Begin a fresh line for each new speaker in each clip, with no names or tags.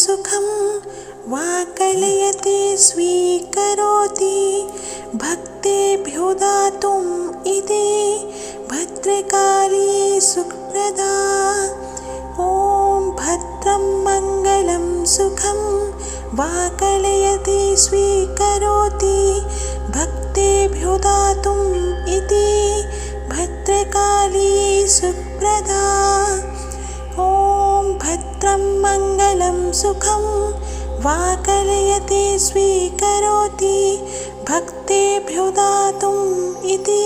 सुखं वाकलयति स्वीकरोति भक्तेभ्यो दातुम् इति भद्रकाली सुप्रदा। ॐ भद्रं मङ्गलं सुखं वाकलयति स्वीकरोति भक्तेभ्यो दातुम् इति भद्रकाली सुप्रदा। ॐ भद्रं मङ्गलं सुखं वाकलयति स्वीकरोति भक्तेभ्यो दातुम् इति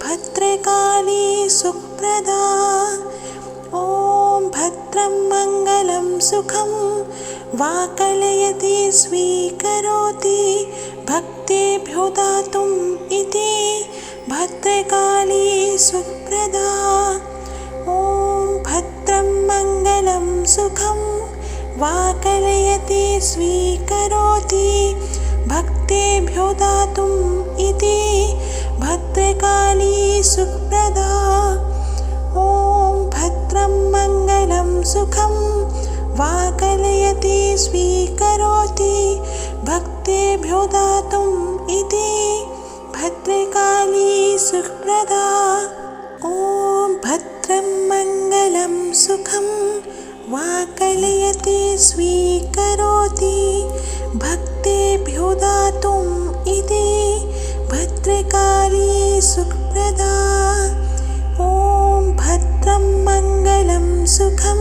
भद्रकाली सुप्रदा। ॐ भद्रं मङ्गलं सुखं वाकलयति स्वीकरोति भक्तेभ्यो दातुम् इति भद्रकाली सुप्रदा। ॐ भद्रं मङ्गलं सुखं वाकलयति स्वीकरोति भक्तेभ्यो दातुम् इति भद्रकाली सुप्रदा। ॐ भद्रं मङ्गलं सुखं वाकलयति स्वीकरोति भक्तेभ्यो दातुम् इति भद्रकाली सुप्रदा। ॐ भद्रं मङ्गलं सुखं वाकलयति स्वीकरोति भक्तेभ्यो दातुम् इति भद्रकाली सुप्रदा। ॐ भद्रं मङ्गलं सुखं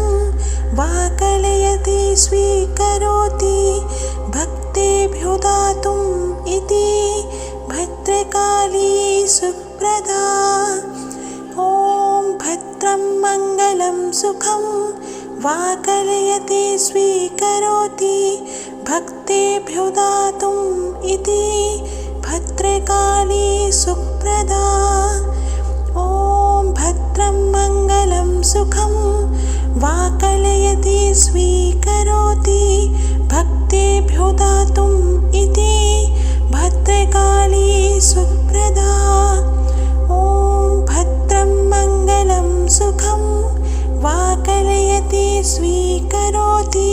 वाकलयति स्वीकरोति भक्तेभ्यो दातुम् इति भद्रकाली सुप्रदा। ॐ भद्रं मङ्गलं सुखं वाकलयति स्वीकरोति भक्तेभ्यो दातुम् इति भद्रकाली सुप्रदा। ॐ भद्रं मङ्गलं सुखं वाकलयति स्वीकरोति भक्तेभ्यो दातुम् इति भद्रकाली सुप्रदा। ॐ भद्रं मङ्गलं सुखं वाकलयति स्वीकरोति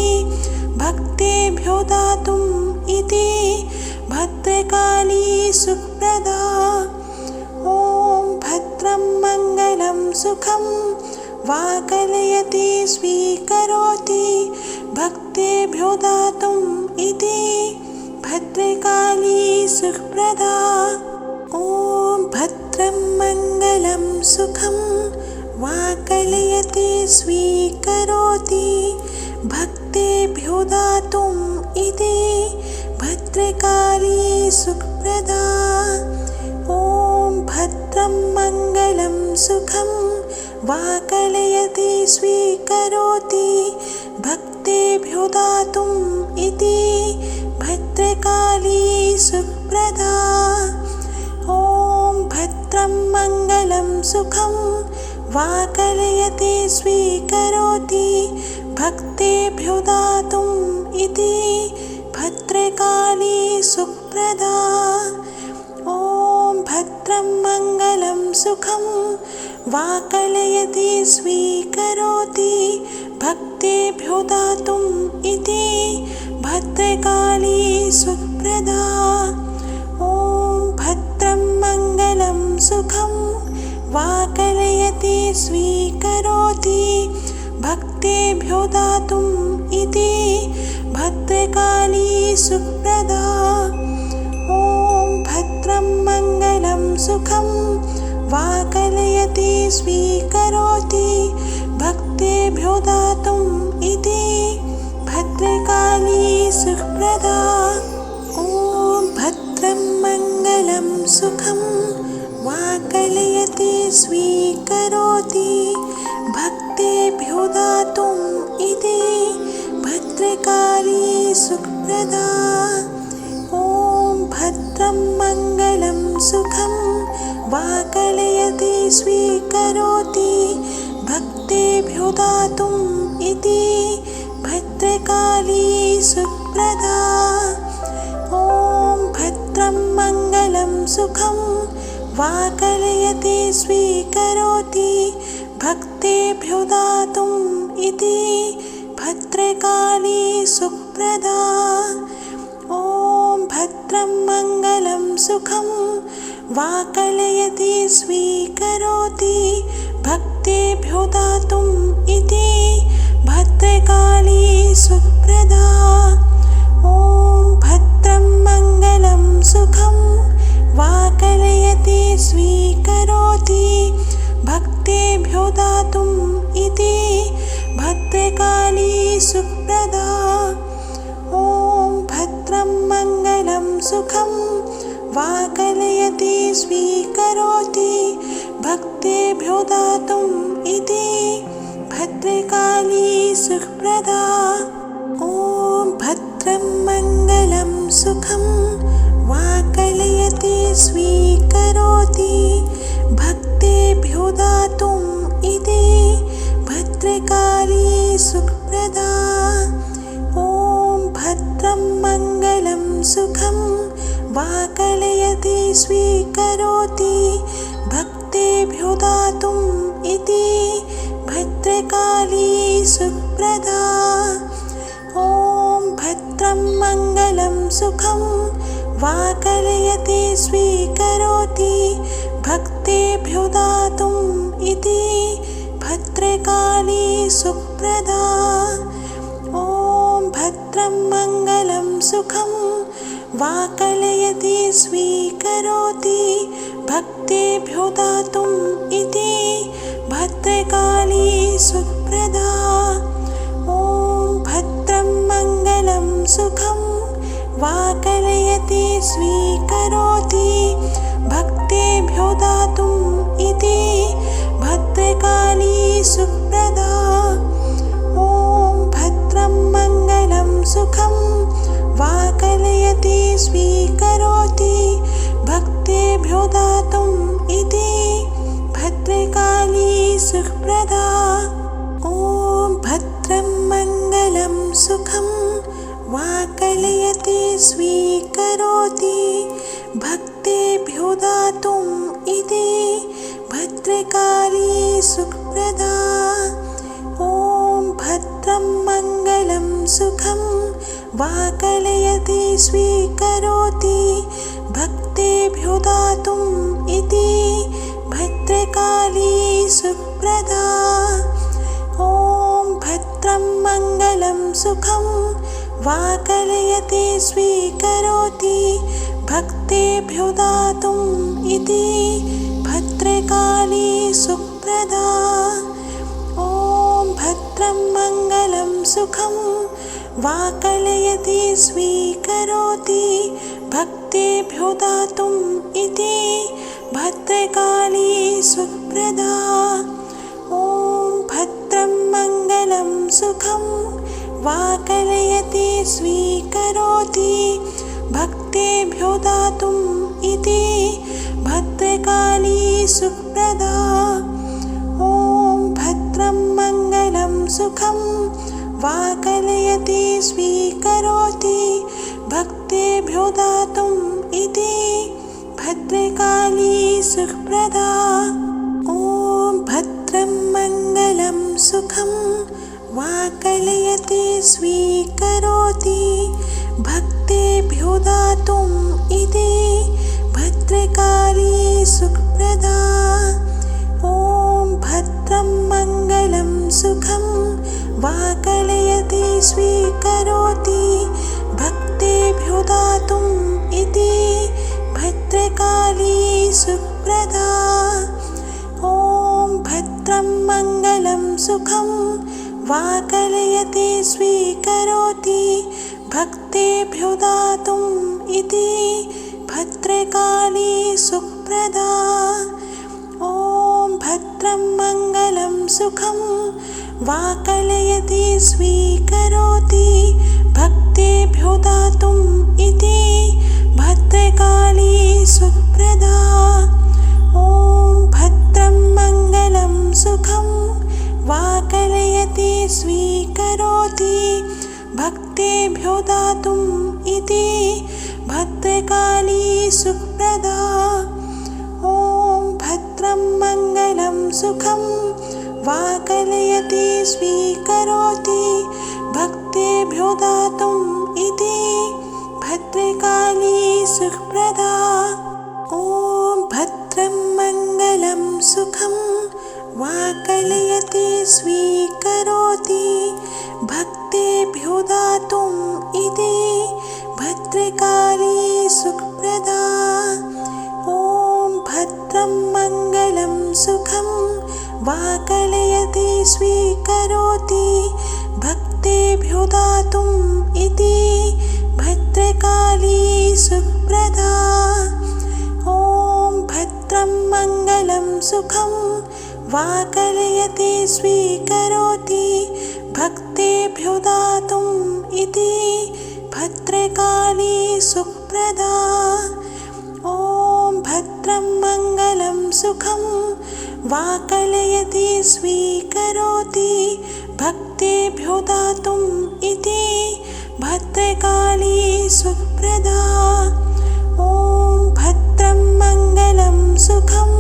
भक्तेभ्यो दातुम् इति भद्रकाली सुप्रदा। ॐ भद्रं मङ्गलं सुखं वाकलयति स्वीकरोति भक्तेभ्यो दातुम् इति भद्रकाली सुप्रदा। ॐ भद्रं मङ्गलं सुखं वाकलयति स्वीकरोति भक्तेभ्यो दातुम् इति भद्रकाली सुप्रदा। ॐ भद्रं मङ्गलं सुखं वाकलयति स्वीकरोति भक्तेभ्यो दातुम् इति भद्रकाली सुप्रदा। ॐ भद्रं मङ्गलं सुखं वाकलयति स्वीकरोति भक्तेभ्यो दातुम् इति भद्रकाली सुप्रदा। ॐ भद्रं मङ्गलं सुखं वाकलयति स्वीकरोति भक्तेभ्यो दातुम् इति भद्रकाली सुप्रदा। ॐ भद्रं मङ्गलं सुखं वाकलयति स्वीकरोति भक्तेभ्यो दातुम् इति भद्रकाली सुप्रदा। ॐ भद्रं मङ्गलं सुखं वाकलयति स्वीकरोति भक्तेभ्यो दातुम् इति भद्रकाली सुप्रदा। ॐ भद्रं मङ्गलं सुखं वाकलयति स्वीकरोति भक्तेभ्यो दातुम् इति भद्रकाली सुप्रदा। ॐ भद्रं मङ्गलं सुखं वाकलयति स्वीकरोति भक्तेभ्यो दातुम् इति भद्रकाली सुप्रदा। ॐ भद्रं मङ्गलं सुखं वाकलयति स्वीकरोति भक्तेभ्यो दातुम् इति भद्र भद्रकाली सुप्रदा ॐ भद्रं मङ्गलं सुखं वाकलयति स्वीकरोति भक्तेभ्यो दातुम् इति भद्रकाली सुप्रदा ॐ भद्रं मङ्गलं सुखं वाकलयति स्वीकरोति भक्तेभ्यो दातुम् इति भद्रकाली सुप्रदा ॐ भद्रं मङ्गलं सुखं वाकलयति स्वीकरोति भक्तेभ्यो दातुम् इति भद्रकाली सुप्रदा ॐ भद्रं मङ्गलं सुखं वाकलयति स्वीकरोति भक्तेभ्यो दातुम् इति भद्रकाली सुप्रदा ॐ भद्रं मङ्गलं सुखं वाकलयति स्वीकरोति भक्तेभ्यो दातुम् इति भद्रकाली सुप्रदा ॐ भद्रं मङ्गलं सुखं वाकलयति स्वीकरोति भक्तेभ्यो दातुम् इति भद्रकाली सुप्रदा ॐ भद्रं मङ्गलं सुखं वाकलयति स्वीकरोति भक्तेभ्यो दातुम् इति भद्रकाली सुप्रदा ॐ भद्रं मङ्गलं सुखं वाकलयति स्वीकरोति भक्तेभ्यो दातुम् इति भद्रकाली सुप्रदा ॐ भद्रं मङ्गलं सुखं वाकलयति स्वीकरोति भक्तेभ्यो दातुम् इति भद्रकाली सुप्रदा ॐ भद्रं मङ्गलं सुखं वाकलयति स्वीकरोति भक्तेभ्यो दातुम् इति भद्रकाली सुप्रदा ॐ भद्रं मङ्गलं सुखं वाकलयति स्वीकरोति भक्तेभ्यो दातुम् इति भद्रकाली सुप्रदा ॐ भद्रं मङ्गलं सुखं वाकलयति स्वीकरोति भक्तेभ्यो दातुम् इति भद्रकाली सुप्रदा ॐ भद्रं मङ्गलं सुखं वाकलयति स्वीकरोति भक्तेभ्यो दातुम् इति भद्रकाली सुप्रदा ॐ भद्रं मङ्गलं सुखं वाकलयति स्वीकरोति भक्तेभ्यो दातुम् इति भद्रकाली सुप्रदा ॐ भद्रं मङ्गलं सुखं वाकलयति स्वीकरोति भक्तेभ्यो दातुम् इति भद्रकाली सुप्रदा ॐ भद्रं मङ्गलं सुखं वाकलयति स्वीकरोति भक्तेभ्यो दातुम् इति भद्रकाली सुप्रदा ॐ भद्रं मङ्गलं सुखं वाकलयति स्वीकरोति भक्तेभ्यो दातुम् इति भद्रकाली सुप्रदा ॐ भद्रं मङ्गलं सुखं वाकलयति स्वीकरोति भक्तेभ्यो दातुम् इति भद्रकाली सुप्रदा ॐ भद्रं मङ्गलं सुखं वाकलयति स्वीकरोति भक्तेभ्यो दातुम् इति भद्रकाली सुप्रदा ॐ भद्रं मङ्गलं सुखं वाकलयति स्वीकरोति भक्तेभ्यो दातुम् इति भद्रकाली सुप्रदा ॐ भद्रं मङ्गलं सुखं वाकलयति स्वीकरोति भक्तेभ्यो दातुम् इति भद्रकाली सुप्रदा। ॐ भद्रं मङ्गलं सुखं वाकलयति स्वीकरोति भक्तेभ्यो दातुम् इति भद्रकाली सुप्रदा। ॐ भद्रं मङ्गलं सुखं वाकलयति स्वीकरोति भक्तेभ्यो दातुम् इति भद्रकाली सुप्रदा। ॐ भद्रं मङ्गलं सुखं वाकलयति स्वीकरोति भक्तेभ्यो दातुम् इति भद्रकाली सुप्रदा। ॐ भद्रं मङ्गलं सुखं वाकलयति स्वीकरोति भक्तेभ्यो दातुम् इति भद्रकाली सुप्रदा। ॐ भद्रं मङ्गलं सुखं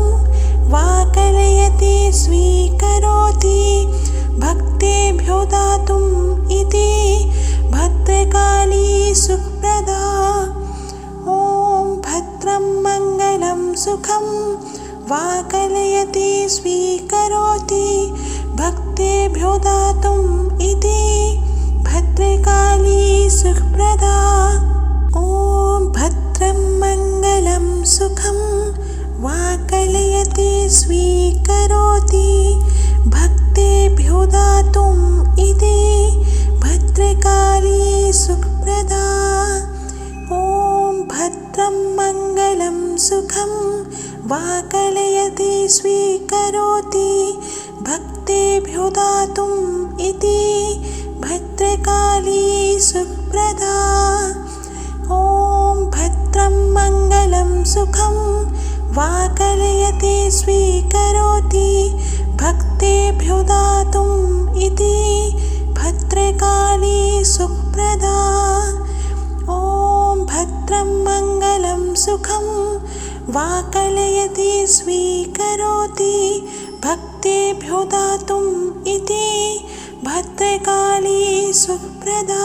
वाकलयति स्वीकरोति भक्तेभ्यो दातुम् इति भद्रकाली सुप्रदा। ॐ भद्रं मङ्गलं सुखं वाकलयति स्वीकरोति भक्तेभ्यो दातुम् इति भद्रकाली सुप्रदा। ॐ भद्रं मङ्गलं सुखं वाकलयति स्वीकरोति भक्तेभ्यो दातुम् इति भद्रकाली सुप्रदा। ॐ भद्रं मङ्गलं सुखं वाकलयति स्वीकरोति भक्तेभ्यो दातुम् इति भद्रकाली सुप्रदा। ॐ भद्रं मङ्गलं सुखं वाकलयति स्वीकरोति भक्तेभ्यो दातुम् इति भद्रकाली सुप्रदा। ॐ भद्रं मङ्गलं सुखं वाकलयति स्वीकरोति भक्तेभ्यो दातुम् इति भद्रकाली सुप्रदा।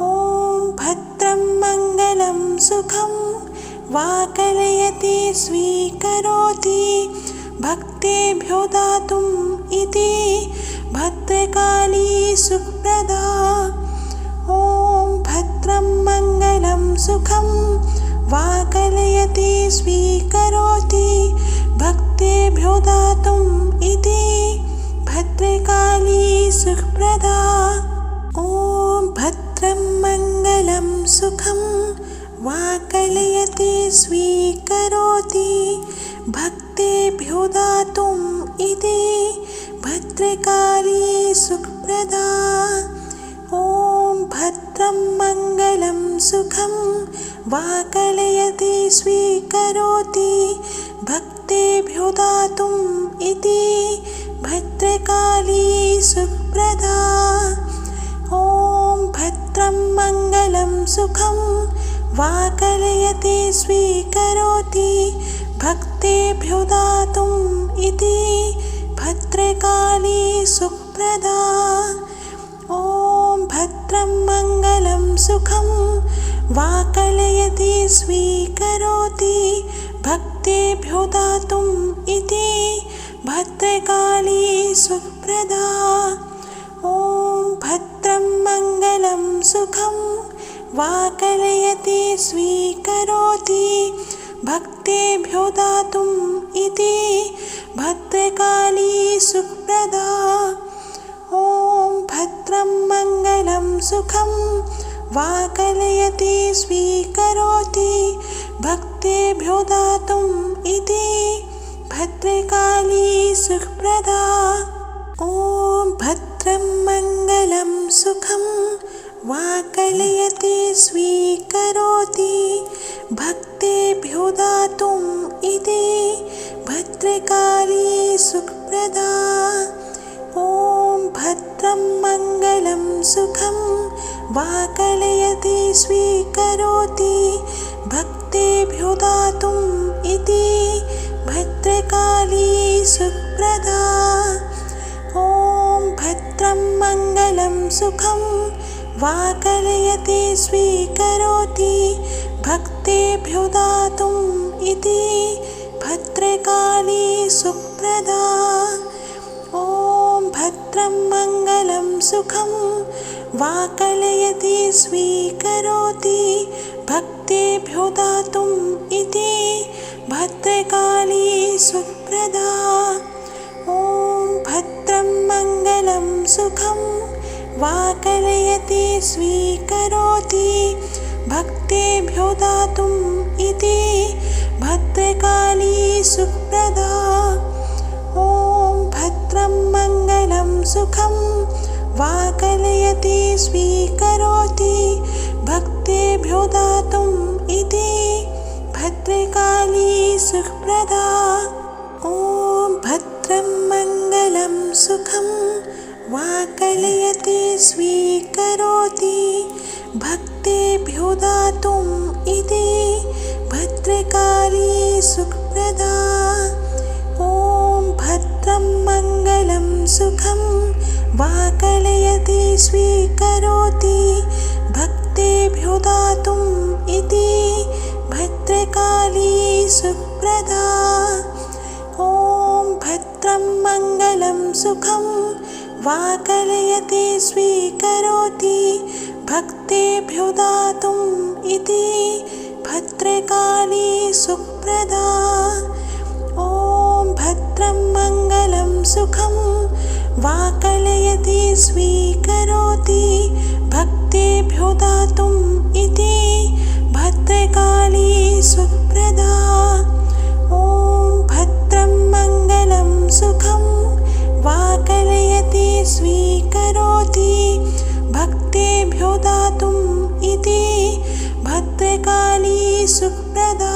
ॐ भद्रं मङ्गलं सुखं वाकलयति स्वीकरोति भक्तेभ्यो दातुम् इति भद्रकाली सुप्रदा। ॐ भद्रं मङ्गलं सुखं वाकलयति स्वीकरोति भक्तेभ्यो दातुम् इति भद्रकाली सुप्रदा। ॐ भद्रं मङ्गलं सुखं वाकलयति स्वीकरोति भक्तेभ्यो दातुम् इति भद्रकाली सुप्रदा। ॐ भद्रं मङ्गलं सुखं वाकलयति स्वीकरोति भक्तेभ्यो दातुम् इति भद्रकाली सुप्रदा। ॐ भद्रं मङ्गलं सुखं वाकलयति स्वीकरोति भक्तेभ्यो दातुम् इति भद्रकाली सुप्रदा। ॐ भद्रं मङ्गलं सुखं वाकलयति स्वीकरोति भक्तेभ्यो दातुम् इति भद्रकाली सुप्रदा। ॐ भद्रं मङ्गलं सुखं वाकलयति स्वीकरोति भक्तेभ्यो दातुम् इति भद्रकाली सुप्रदा। ॐ भद्रं मङ्गलं सुखं वाकलयति स्वीकरोति भक्तेभ्यो दातुम् इति भद्रकाली सुप्रदा। ॐ भद्रं मङ्गलं सुखं वाकलयति स्वीकरोति भक्तेभ्यो दातुम् इति भद्रकाली सुप्रदा। ॐ भद्रं मङ्गलं सुखं वाकलयति स्वीकरोति भक्तेभ्यो दातुम् इति भद्रकाली सुप्रदा। ॐ भद्रं भद्रं मङ्गलं सुखं वाकलयति स्वीकरोति भक्तेभ्यो दातुम् इति भद्रकाली सुप्रदा। ॐ भद्रं मङ्गलं सुखं वाकलयति स्वीकरोति भक्तेभ्यो दातुम् इति भद्रकाली सुप्रदा। ॐ भद्रं मङ्गलं सुखं वाकलयति स्वीकरोति भक्तेभ्यो दातुम् इति भद्रकाली सुप्रदा। ॐ भद्रं मङ्गलं सुखं वाकलयति स्वीकरोति भक्तेभ्यो दातुम् इति भद्रकाली सुप्रदा। ॐ भद्रं मङ्गलं सुखं वाकलयति स्वीकरोति भक्तेभ्यो दातुम् इति भद्रकाली सुप्रदा। ॐ भद्रं मङ्गलं सुखं वाकलयति स्वीकरोति भक्तेभ्यो दातुम् इति भद्रकाली सुप्रदा। ॐ भद्रं मङ्गलं सुखं वाकलयति स्वीकरोति भक्तेभ्यो दातुम् इति भद्रकाली सुप्रदा। ॐ भद्रं मङ्गलं सुखं वाकलयति स्वीकरोति भक्तेभ्यो दातुम् इति भद्रकाली सुप्रदा। ॐ भद्रं मङ्गलं सुखं वाकलयति स्वीकरोति भक्तेभ्यो दातुम् इति भद्रकाली सुप्रदा।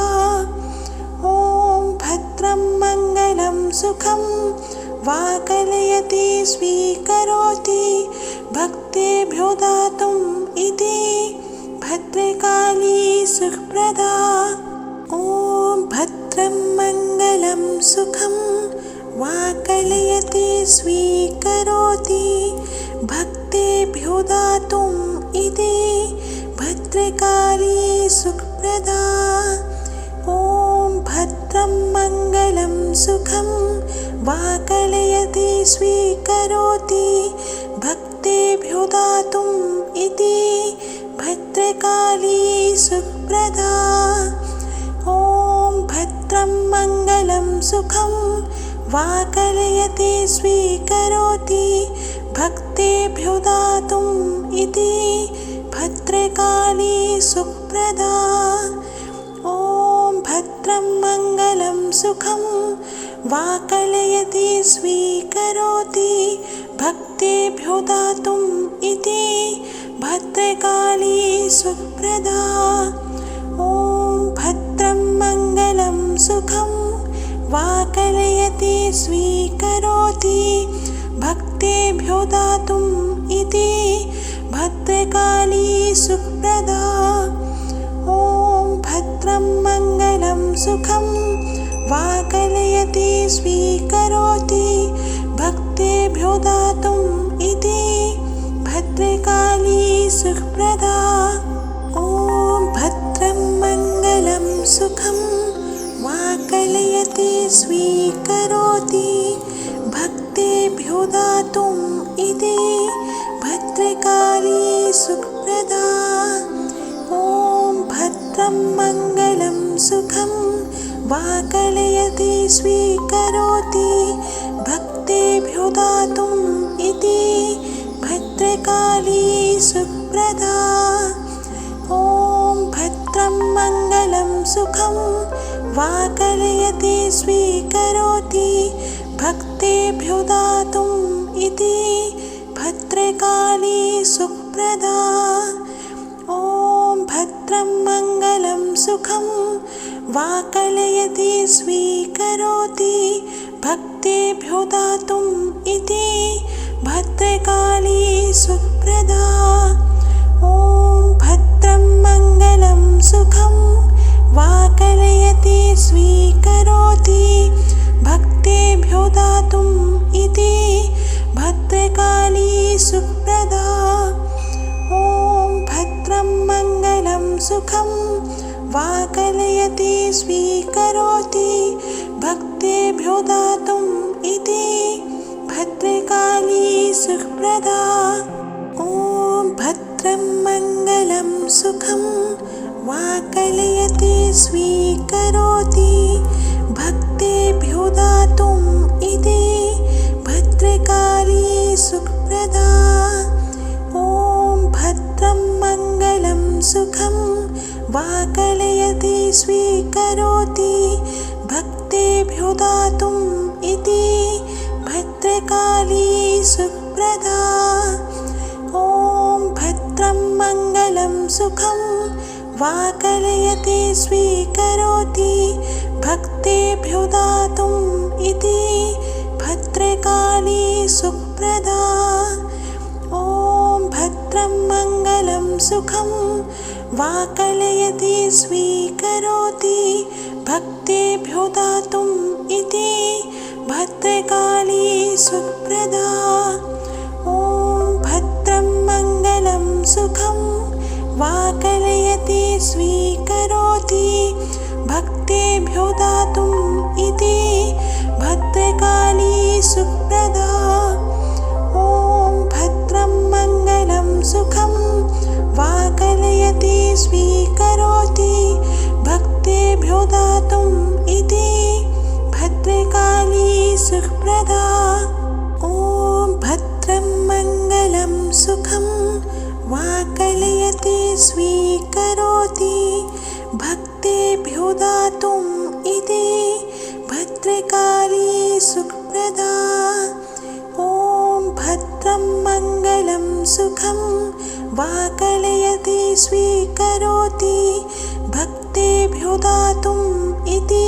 ॐ भद्रं मङ्गलं सुखं वाकलयति स्वीकरोति भक्तेभ्यो दातुम् इति भद्रकाली सुप्रदा। ॐ भद्रं मङ्गलं सुखं वाकलयति स्वीकरोति भक्तेभ्यो दातुम् इति भद्रकाली सुप्रदा। ॐ भद्रं मङ्गलं सुखं वाकलयति स्वीकरोति भक्तेभ्यो दातुम् इति भद्रकाली सुप्रदा। ॐ भद्रं मङ्गलं सुखं वाकलयति स्वीकरोति भक्तेभ्यो दातुम् इति भद्रकाली सुप्रदा। ॐ भद्रं मङ्गलं सुखं वाकलयति स्वीकरोति भक्तेभ्यो दातुम् इति भद्रकाली सुप्रदा। ॐ भद्रं मङ्गलं सुखं वाकलयति स्वीकरोति भक्तेभ्यो दातुम् इति भद्रकाली सुप्रदा। ॐ भद्रं मङ्गलं सुखं वाकलयति स्वीकरोति भक्तेभ्यो दातुम् इति भद्रकाली सुप्रदा। ॐ भद्रं मङ्गलं सुखं वाकलयति स्वीकरोति भक्तेभ्यो दातुम् इति भद्रकाली सुप्रदा। ॐ भद्रं मङ्गलं सुखं वाकलयति स्वीकरोति भक्तेभ्यो दातुम् इति भद्रकाली सुप्रदा। ॐ भद्रं मङ्गलं सुखं वाकलयति स्वीकरोति भक्तेभ्यो दातुम् इति भद्रकाली सुप्रदा। ॐ भद्रं मङ्गलं सुखं वाकलयति स्वीकरोति भक्तेभ्यो दातुम् इति भद्रकाली सुप्रदा। ॐ भद्रं मङ्गलं सुखं वाकलयति स्वीकरोति भक्तेभ्यो दातुम् इति भद्रकाली सुप्रदा ॐ भद्रं मङ्गलं सुखं वाकलयति स्वीकरोति भक्तेभ्यो दातुम् इति भद्रकाली सुप्रदा ॐ भद्रं मङ्गलं सुखं वाकलयति स्वीकरोति भक्तेभ्यो दातुम् इति भद्रकाली सुप्रदा ॐ भद्रं मङ्गलं सुखं वाकलयति स्वीकरोति भक्तेभ्यो दातुम् इति भद्रकाली सुप्रदा ॐ भद्रं मङ्गलं सुखं वाकलयति स्वीकरोति भक्तेभ्यो दातुम् इति भद्रकाली सुप्रदा ॐ भद्रं मङ्गलं सुखं वाकलयति स्वीकरोति भक्तेभ्यो दातुम् इति भद्रकाली सुप्रदा ॐ भद्रं मङ्गलं सुखं वाकलयति स्वीकरोति भक्तेभ्यो दातुम् इति भद्रकाली सुप्रदा ॐ भद्रं मङ्गलं सुखं वाकलयति स्वीकरोति भक्तेभ्यो दातुम् इति भद्रकाली सुप्रदा ॐ भद्रं मङ्गलं सुखं वाकलयति स्वीकरोति भक्तेभ्यो दातुम् इति भद्रकाली सुप्रदा ॐ भद्रं मङ्गलं सुखं वाकलयति स्वीकरोति भक्तेभ्यो दातुम् इति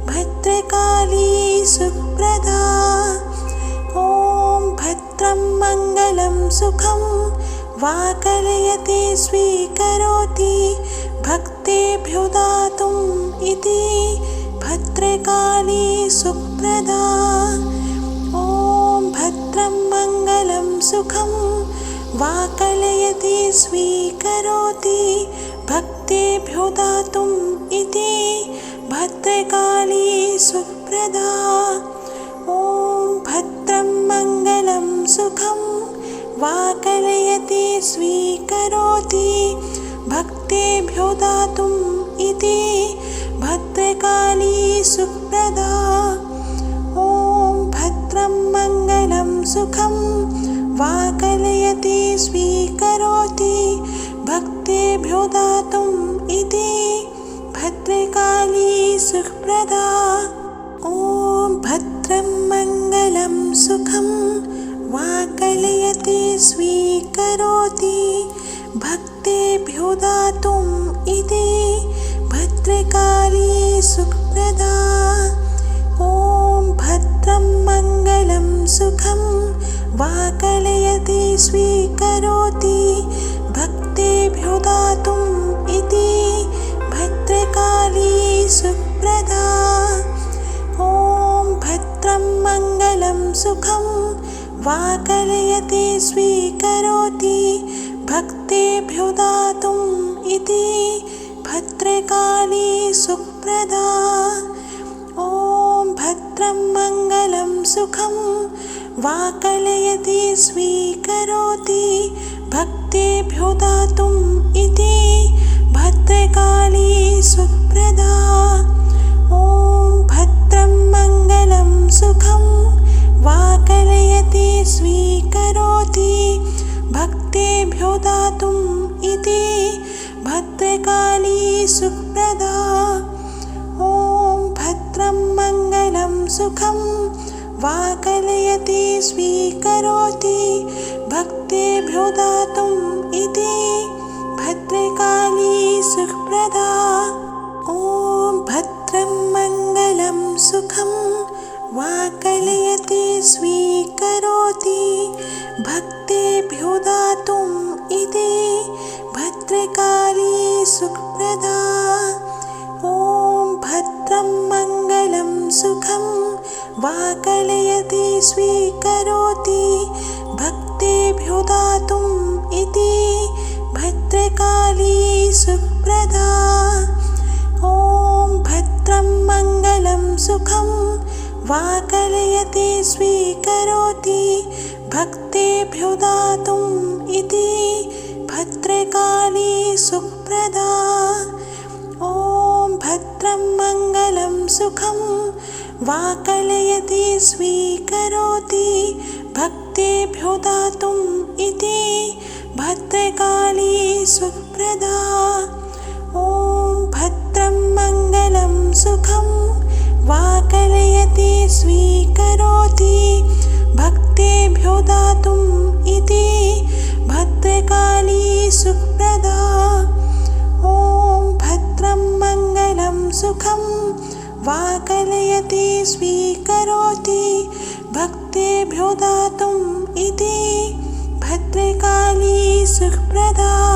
भद्रकाली सुप्रदा ॐ भद्रं मङ्गलं सुखं वाकलयति स्वीकरोति भक्तेभ्यो दातुम् इति भद्रकाली सुप्रदा ॐ भद्रं मङ्गलं सुखं वाकलयति स्वीकरोति भक्तेभ्यो दातुम् इति भद्रकाली सुप्रदा ॐ भद्रं मङ्गलं सुखं वाकलयति स्वीकरोति भक्तेभ्यो दातुम् इति भद्रकाली सुप्रदा ॐ भद्रं मङ्गलं सुखं वाकलयति स्वीकरोति भक्तेभ्यो दातुम् इति भद्रकाली सुप्रदा ॐ भद्रं मङ्गलं सुखं वाकलयति स्वीकरोति भक्तेभ्यो दातुम् इति भद्रकाली सुप्रदा ॐ भद्रं मङ्गलं सुखं वाकलयति स्वीकरोति भक्तेभ्यो दातुम् इति भद्रकाली सुप्रदा ॐ भद्रं मङ्गलं सुखं वाकलयति स्वीकरोति भक्तेभ्यो दातुम् इति भद्रकाली सुप्रदा ॐ भद्रं मङ्गलं सुखं वाकलयति स्वीकरोति भक्तेभ्यो दातुम् इति भद्रकाली सुप्रदा ॐ भद्रं मङ्गलं सुखं वाकलयति स्वीकरोति भक्तेभ्यो दातुम् इति भद्रकाली सुप्रदा ॐ भद्रं मङ्गलं सुखं वाकलयति स्वीकरोति भक्तेभ्यो दातुम् इति भद्रकाली सुप्रदा ॐ भद्रं मङ्गलं सुखं वाकलयति स्वीकरोति भक्तेभ्यो दातुम् इति भद्रकाली सुप्रदा ॐ भद्रं मङ्गलं सुखं वाकलयति स्वीकरोति भक्तेभ्यो सुखप्रदा ॐ भद्रं मङ्गलं सुखं वाकलयति स्वीकरोति भक्तेभ्यो दातुम् इति भद्रकाली सुखप्रदा ॐ भद्रं मङ्गलं सुखं वाकलयति स्वीकरोति भक्तेभ्यो दातुम् इति भद्रकाली सुखप्रदा ॐ भद्रं मङ्गलं सुखं वाकलयति स्वीकरोति भक्तेभ्यो दातुम् इति भद्रकाली सुखप्रदा ॐ भद्रं मङ्गलं सुखं वाकलयति स्वीकरोति भक्तेभ्यो दातुम् इति भद्रकाली सुखप्रदा।